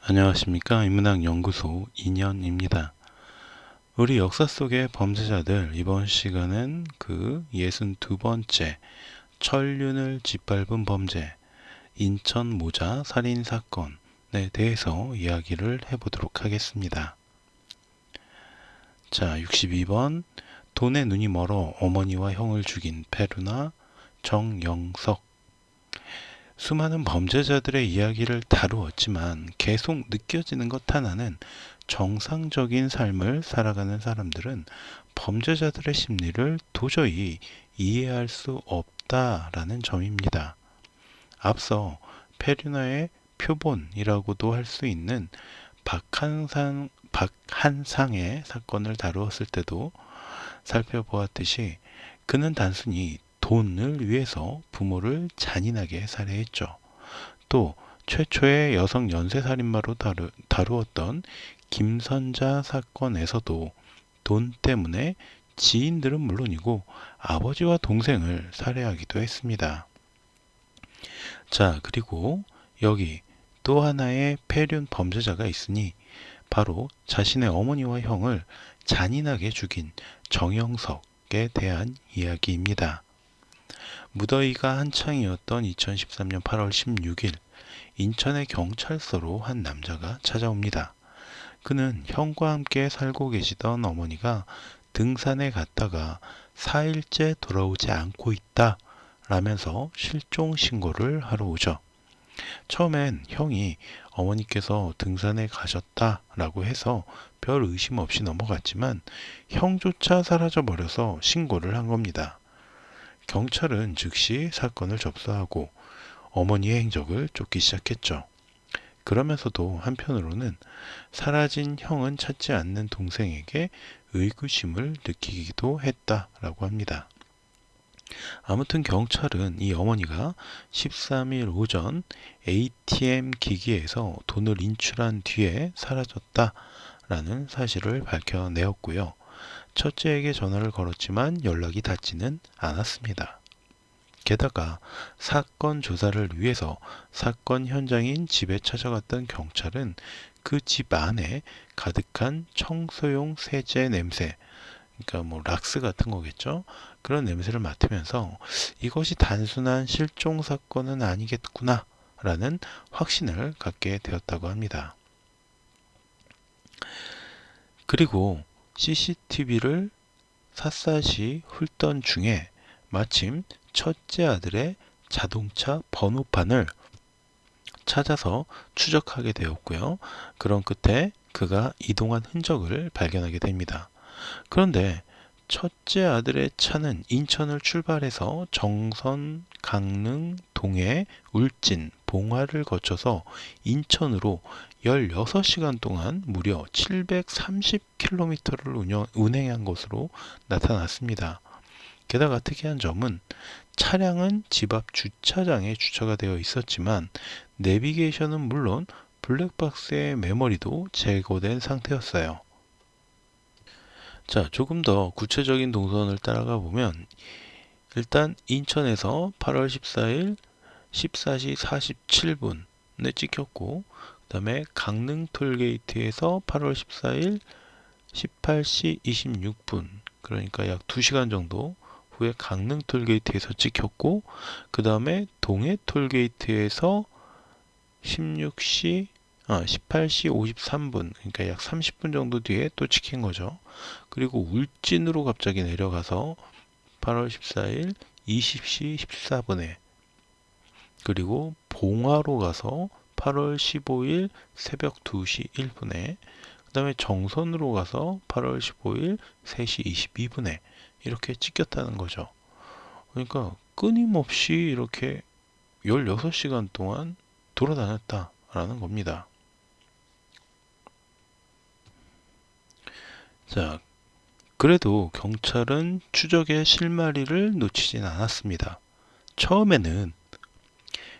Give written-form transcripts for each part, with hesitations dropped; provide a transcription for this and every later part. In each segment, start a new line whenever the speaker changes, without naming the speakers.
안녕하십니까. 인문학연구소 인현입니다. 우리 역사 속의 범죄자들, 이번 시간은 그 62번째 천륜을 짓밟은 범죄, 인천 모자 살인사건에 대해서 이야기를 해보도록 하겠습니다. 자, 62번 돈에 눈이 멀어 어머니와 형을 죽인 페루나 정영석. 수많은 범죄자들의 이야기를 다루었지만 계속 느껴지는 것 하나는 정상적인 삶을 살아가는 사람들은 범죄자들의 심리를 도저히 이해할 수 없다라는 점입니다. 앞서 페류나의 표본이라고도 할 수 있는 박한상의 사건을 다루었을 때도 살펴보았듯이 그는 단순히 돈을 위해서 부모를 잔인하게 살해했죠. 또 최초의 여성 연쇄살인마로 다루었던 김선자 사건에서도 돈 때문에 지인들은 물론이고 아버지와 동생을 살해하기도 했습니다. 자, 그리고 여기 또 하나의 폐륜 범죄자가 있으니 바로 자신의 어머니와 형을 잔인하게 죽인 정영석에 대한 이야기입니다. 무더위가 한창이었던 2013년 8월 16일 인천의 경찰서로 한 남자가 찾아옵니다. 그는 형과 함께 살고 계시던 어머니가 등산에 갔다가 4일째 돌아오지 않고 있다 라면서 실종 신고를 하러 오죠. 처음엔 형이 어머니께서 등산에 가셨다 라고 해서 별 의심 없이 넘어갔지만 형조차 사라져버려서 신고를 한 겁니다. 경찰은 즉시 사건을 접수하고 어머니의 행적을 쫓기 시작했죠. 그러면서도 한편으로는 사라진 형은 찾지 않는 동생에게 의구심을 느끼기도 했다라고 합니다. 아무튼 경찰은 이 어머니가 13일 오전 ATM 기기에서 돈을 인출한 뒤에 사라졌다라는 사실을 밝혀내었고요. 첫째에게 전화를 걸었지만 연락이 닿지는 않았습니다. 게다가 사건 조사를 위해서 사건 현장인 집에 찾아갔던 경찰은 그 집 안에 가득한 청소용 세제 냄새, 그러니까 뭐 락스 같은 거겠죠. 그런 냄새를 맡으면서 이것이 단순한 실종 사건은 아니겠구나 라는 확신을 갖게 되었다고 합니다. 그리고 CCTV를 샅샅이 훑던 중에 마침 첫째 아들의 자동차 번호판을 찾아서 추적하게 되었고요. 그런 끝에 그가 이동한 흔적을 발견하게 됩니다. 그런데 첫째 아들의 차는 인천을 출발해서 정선, 강릉, 동해, 울진, 봉화를 거쳐서 인천으로 16시간 동안 무려 730km를 운행한 것으로 나타났습니다. 게다가 특이한 점은 차량은 집 앞 주차장에 주차가 되어 있었지만 내비게이션은 물론 블랙박스의 메모리도 제거된 상태였어요. 자, 조금 더 구체적인 동선을 따라가 보면 일단 인천에서 8월 14일 14시 47분에 찍혔고 그 다음에 강릉 톨게이트에서 8월 14일 18시 26분 그러니까 약 2시간 정도 후에 강릉 톨게이트에서 찍혔고 그 다음에 동해 톨게이트에서 18시 53분 그러니까 약 30분 정도 뒤에 또 찍힌 거죠. 그리고 울진으로 갑자기 내려가서 8월 14일 20시 14분에 그리고 봉화로 가서 8월 15일 새벽 2시 1분에 그 다음에 정선으로 가서 8월 15일 3시 22분에 이렇게 찍혔다는 거죠. 그러니까 끊임없이 이렇게 16시간 동안 돌아다녔다라는 겁니다. 자, 그래도 경찰은 추적의 실마리를 놓치진 않았습니다. 처음에는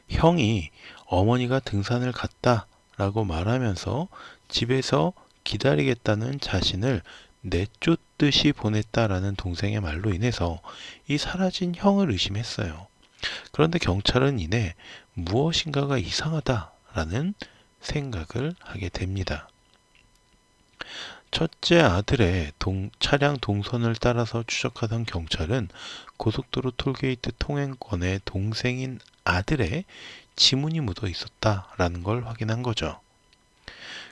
형이 어머니가 등산을 갔다라고 말하면서 집에서 기다리겠다는 자신을 내쫓듯이 보냈다라는 동생의 말로 인해서 이 사라진 형을 의심했어요. 그런데 경찰은 이내 무엇인가가 이상하다라는 생각을 하게 됩니다. 첫째 아들의 차량 동선을 따라서 추적하던 경찰은 고속도로 톨게이트 통행권의 동생인 아들의 지문이 묻어 있었다라는 걸 확인한 거죠.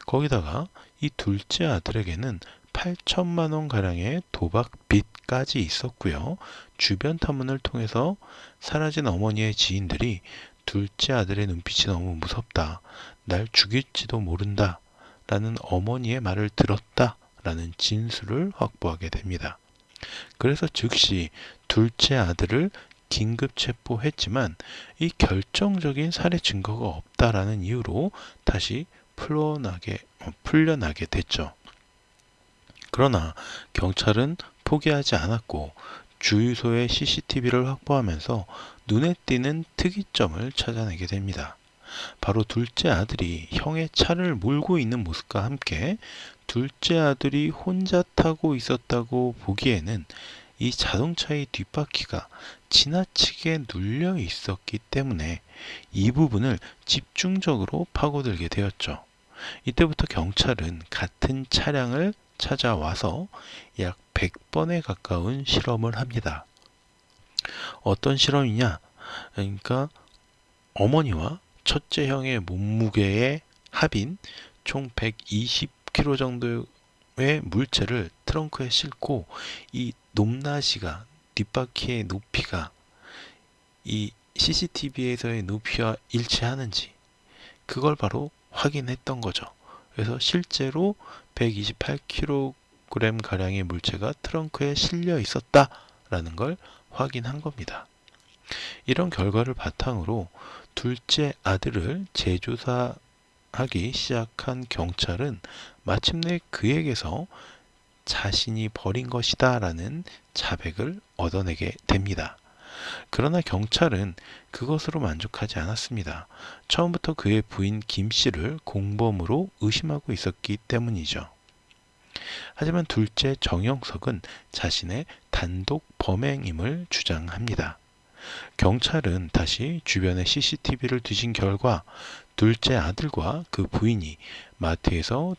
거기다가 이 둘째 아들에게는 8천만 원 가량의 도박 빚까지 있었고요. 주변 탐문을 통해서 사라진 어머니의 지인들이 둘째 아들의 눈빛이 너무 무섭다. 날 죽일지도 모른다. 라는 어머니의 말을 들었다. 라는 진술을 확보하게 됩니다. 그래서 즉시 둘째 아들을 긴급 체포했지만 이 결정적인 살해 증거가 없다라는 이유로 다시 풀려나게 됐죠. 그러나 경찰은 포기하지 않았고 주유소의 CCTV를 확보하면서 눈에 띄는 특이점을 찾아내게 됩니다. 바로 둘째 아들이 형의 차를 몰고 있는 모습과 함께 둘째 아들이 혼자 타고 있었다고 보기에는 이 자동차의 뒷바퀴가 지나치게 눌려 있었기 때문에 이 부분을 집중적으로 파고들게 되었죠. 이때부터 경찰은 같은 차량을 찾아와서 약 100번에 가까운 실험을 합니다. 어떤 실험이냐? 그러니까 어머니와 첫째 형의 몸무게의 합인 총 120kg 정도의 물체를 트렁크에 싣고 이 높낮이가 뒷바퀴의 높이가 이 CCTV에서의 높이와 일치하는지 그걸 바로 확인했던 거죠. 그래서 실제로 128kg 가량의 물체가 트렁크에 실려 있었다라는 걸 확인한 겁니다. 이런 결과를 바탕으로 둘째 아들을 재조사하기 시작한 경찰은 마침내 그에게서 자신이 벌인 것이다 라는 자백을 얻어내게 됩니다. 그러나 경찰은 그것으로 만족하지 않았습니다. 처음부터 그의 부인 김 씨를 공범으로 의심하고 있었기 때문이죠. 하지만 둘째 정영석은 자신의 단독 범행임을 주장합니다. 경찰은 다시 주변의 CCTV를 뒤진 결과 둘째 아들과 그 부인이 마트에서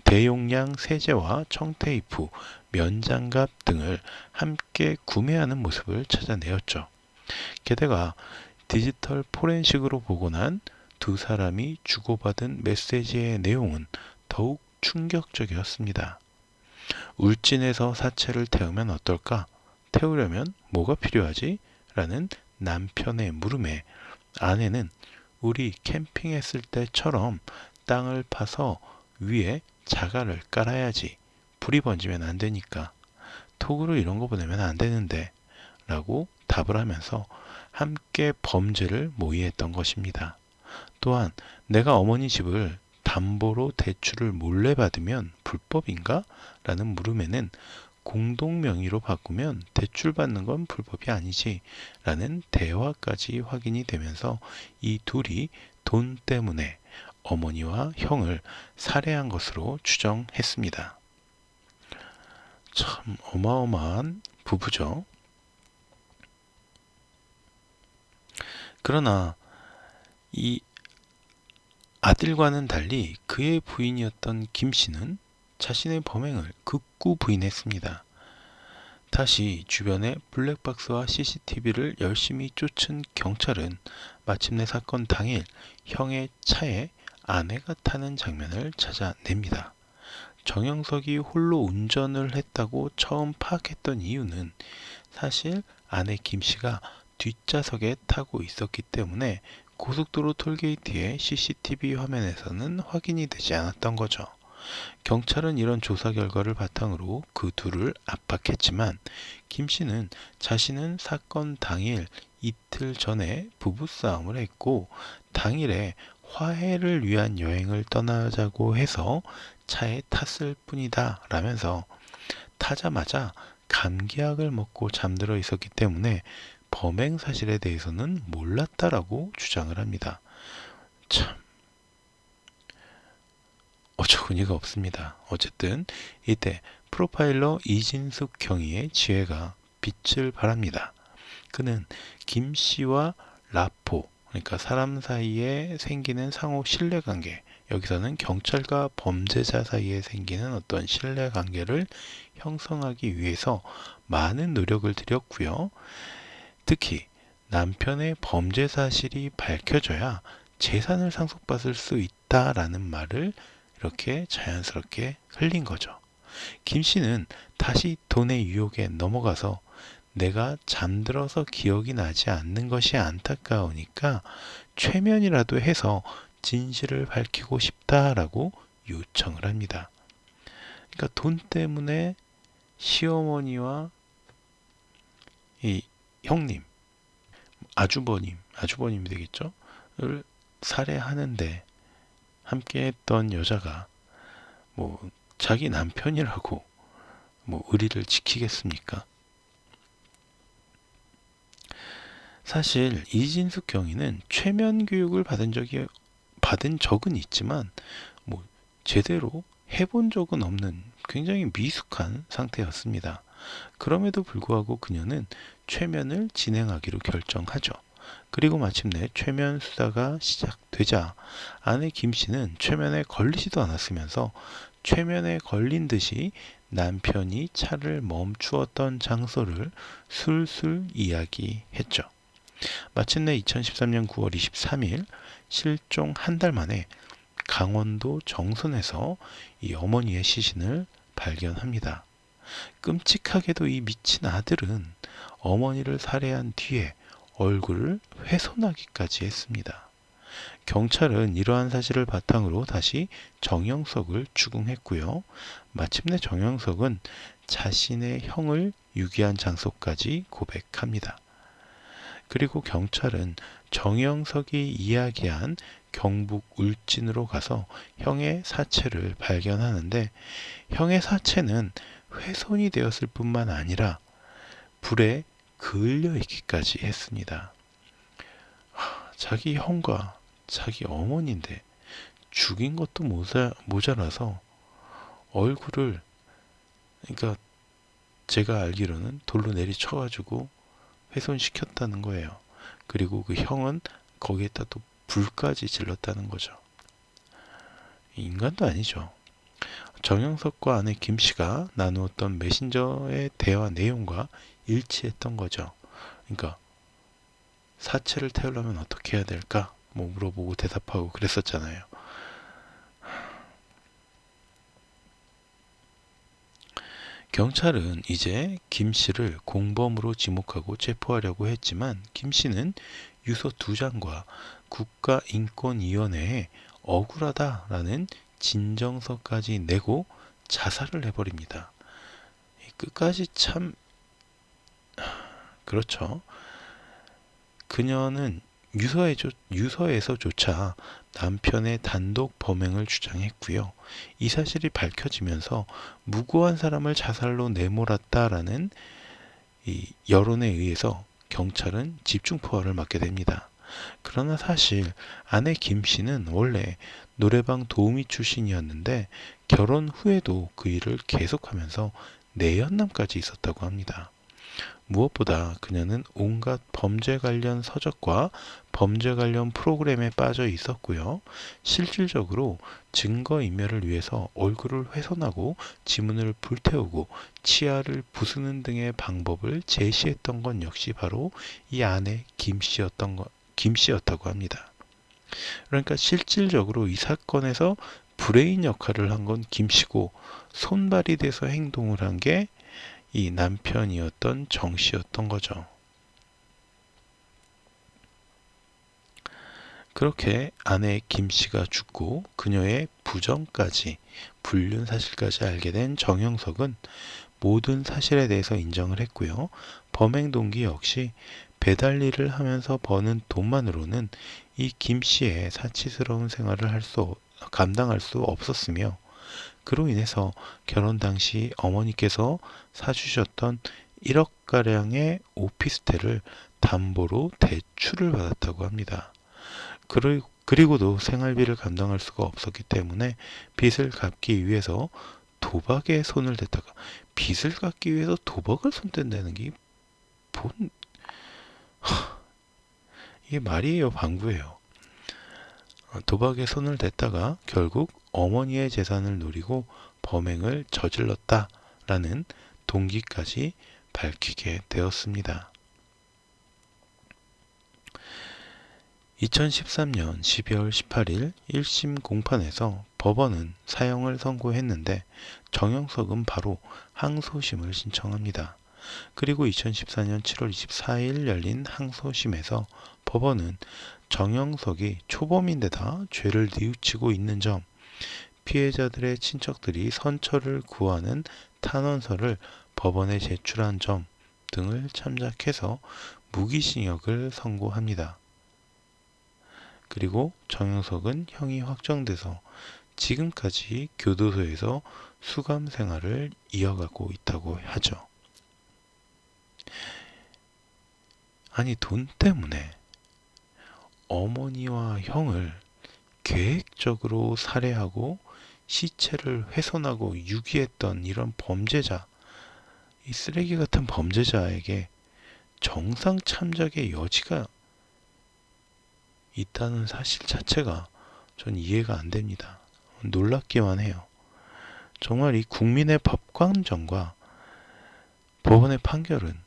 대용량 세제와 청테이프, 면장갑 등을 함께 구매하는 모습을 찾아내었죠. 게다가 디지털 포렌식으로 보고 난 두 사람이 주고받은 메시지의 내용은 더욱 충격적이었습니다. 울진에서 사체를 태우면 어떨까? 태우려면 뭐가 필요하지? 라는 남편의 물음에 아내는 우리 캠핑했을 때처럼 땅을 파서 위에 자갈을 깔아야지. 불이 번지면 안 되니까. 톡으로 이런 거 보내면 안 되는데 라고 답을 하면서 함께 범죄를 모의했던 것입니다. 또한 내가 어머니 집을 담보로 대출을 몰래 받으면 불법인가? 라는 물음에는 공동 명의로 바꾸면 대출 받는 건 불법이 아니지 라는 대화까지 확인이 되면서 이 둘이 돈 때문에 어머니와 형을 살해한 것으로 추정했습니다. 참 어마어마한 부부죠. 그러나 이 아들과는 달리 그의 부인이었던 김 씨는 자신의 범행을 극구 부인했습니다. 다시 주변의 블랙박스와 CCTV를 열심히 쫓은 경찰은 마침내 사건 당일 형의 차에 아내가 타는 장면을 찾아냅니다. 정영석이 홀로 운전을 했다고 처음 파악했던 이유는 사실 아내 김 씨가 뒷좌석에 타고 있었기 때문에 고속도로 톨게이트의 CCTV 화면에서는 확인이 되지 않았던 거죠. 경찰은 이런 조사 결과를 바탕으로 그 둘을 압박했지만 김 씨는 자신은 사건 당일 이틀 전에 부부싸움을 했고 당일에 화해를 위한 여행을 떠나자고 해서 차에 탔을 뿐이다 라면서 타자마자 감기약을 먹고 잠들어 있었기 때문에 범행 사실에 대해서는 몰랐다라고 주장을 합니다. 참 어처구니가 없습니다. 어쨌든 이때 프로파일러 이진숙 경위의 지혜가 빛을 발합니다. 그는 김 씨와 라포, 그러니까 사람 사이에 생기는 상호 신뢰관계, 여기서는 경찰과 범죄자 사이에 생기는 어떤 신뢰관계를 형성하기 위해서 많은 노력을 들였고요. 특히 남편의 범죄 사실이 밝혀져야 재산을 상속받을 수 있다라는 말을 이렇게 자연스럽게 흘린 거죠. 김 씨는 다시 돈의 유혹에 넘어가서 내가 잠들어서 기억이 나지 않는 것이 안타까우니까 최면이라도 해서 진실을 밝히고 싶다라고 요청을 합니다. 그러니까 돈 때문에 시어머니와 이 형님, 아주버님이 되겠죠? 를 살해하는데 함께했던 여자가 뭐 자기 남편이라고 뭐 의리를 지키겠습니까? 사실 이진숙 경위는 최면 교육을 받은 적은 있지만 뭐 제대로 해본 적은 없는 굉장히 미숙한 상태였습니다. 그럼에도 불구하고 그녀는 최면을 진행하기로 결정하죠. 그리고 마침내 최면 수사가 시작되자 아내 김 씨는 최면에 걸리지도 않았으면서 최면에 걸린 듯이 남편이 차를 멈추었던 장소를 술술 이야기했죠. 마침내 2013년 9월 23일 실종 한 달 만에 강원도 정선에서 이 어머니의 시신을 발견합니다. 끔찍하게도 이 미친 아들은 어머니를 살해한 뒤에 얼굴을 훼손하기까지 했습니다. 경찰은 이러한 사실을 바탕으로 다시 정영석을 추궁했고요. 마침내 정영석은 자신의 형을 유기한 장소까지 고백합니다. 그리고 경찰은 정영석이 이야기한 경북 울진으로 가서 형의 사체를 발견하는데 형의 사체는 훼손이 되었을 뿐만 아니라 불에 그을려 있기까지 했습니다. 자기 형과 자기 어머니인데 죽인 것도 모자라서 얼굴을, 그러니까 제가 알기로는 돌로 내리쳐가지고 훼손시켰다는 거예요. 그리고 그 형은 거기에다 또 불까지 질렀다는 거죠. 인간도 아니죠. 정영석과 아내 김 씨가 나누었던 메신저의 대화 내용과 일치했던 거죠. 그러니까 사체를 태우려면 어떻게 해야 될까? 뭐 물어보고 대답하고 그랬었잖아요. 경찰은 이제 김 씨를 공범으로 지목하고 체포하려고 했지만 김 씨는 유서 2장과 국가인권위원회에 억울하다라는 진정서까지 내고 자살을 해버립니다. 끝까지 참 그렇죠. 그녀는 유서에서조차 남편의 단독 범행을 주장했고요. 이 사실이 밝혀지면서 무고한 사람을 자살로 내몰았다라는 이 여론에 의해서 경찰은 집중포화를 맞게 됩니다. 그러나 사실 아내 김 씨는 원래 노래방 도우미 출신이었는데 결혼 후에도 그 일을 계속하면서 내연남까지 있었다고 합니다. 무엇보다 그녀는 온갖 범죄 관련 서적과 범죄 관련 프로그램에 빠져 있었고요. 실질적으로 증거인멸을 위해서 얼굴을 훼손하고 지문을 불태우고 치아를 부수는 등의 방법을 제시했던 건 역시 바로 이 아내 김 씨였다고 합니다. 그러니까 실질적으로 이 사건에서 브레인 역할을 한 건 김 씨고 손발이 돼서 행동을 한 게 이 남편이었던 정 씨였던 거죠. 그렇게 아내 김 씨가 죽고 그녀의 부정까지, 불륜 사실까지 알게 된 정영석은 모든 사실에 대해서 인정을 했고요. 범행 동기 역시 배달 일을 하면서 버는 돈만으로는 이 김 씨의 사치스러운 생활을 감당할 수 없었으며 그로 인해서 결혼 당시 어머니께서 사주셨던 1억가량의 오피스텔을 담보로 대출을 받았다고 합니다. 그리고도 생활비를 감당할 수가 없었기 때문에 빚을 갚기 위해서 도박에 손을 댔다가, 빚을 갚기 위해서 도박을 손댄다는 게 이게 말이에요, 방구예요. 도박에 손을 댔다가 결국 어머니의 재산을 노리고 범행을 저질렀다라는 동기까지 밝히게 되었습니다. 2013년 12월 18일 1심 공판에서 법원은 사형을 선고했는데 정영석은 바로 항소심을 신청합니다. 그리고 2014년 7월 24일 열린 항소심에서 법원은 정영석이 초범인데다 죄를 뉘우치고 있는 점, 피해자들의 친척들이 선처를 구하는 탄원서를 법원에 제출한 점 등을 참작해서 무기징역을 선고합니다. 그리고 정영석은 형이 확정돼서 지금까지 교도소에서 수감 생활을 이어가고 있다고 하죠. 아니, 돈 때문에 어머니와 형을 계획적으로 살해하고 시체를 훼손하고 유기했던 이런 범죄자, 이 쓰레기 같은 범죄자에게 정상 참작의 여지가 있다는 사실 자체가 전 이해가 안 됩니다. 놀랍기만 해요. 정말 이 국민의 법관정과 법원의 판결은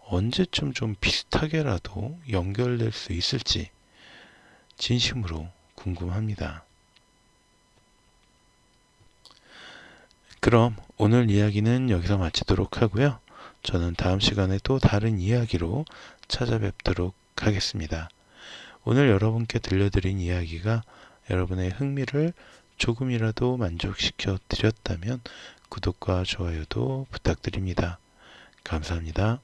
언제쯤 좀 비슷하게라도 연결될 수 있을지 진심으로 궁금합니다. 그럼 오늘 이야기는 여기서 마치도록 하고요. 저는 다음 시간에 또 다른 이야기로 찾아뵙도록 하겠습니다. 오늘 여러분께 들려드린 이야기가 여러분의 흥미를 조금이라도 만족시켜 드렸다면 구독과 좋아요도 부탁드립니다. 감사합니다.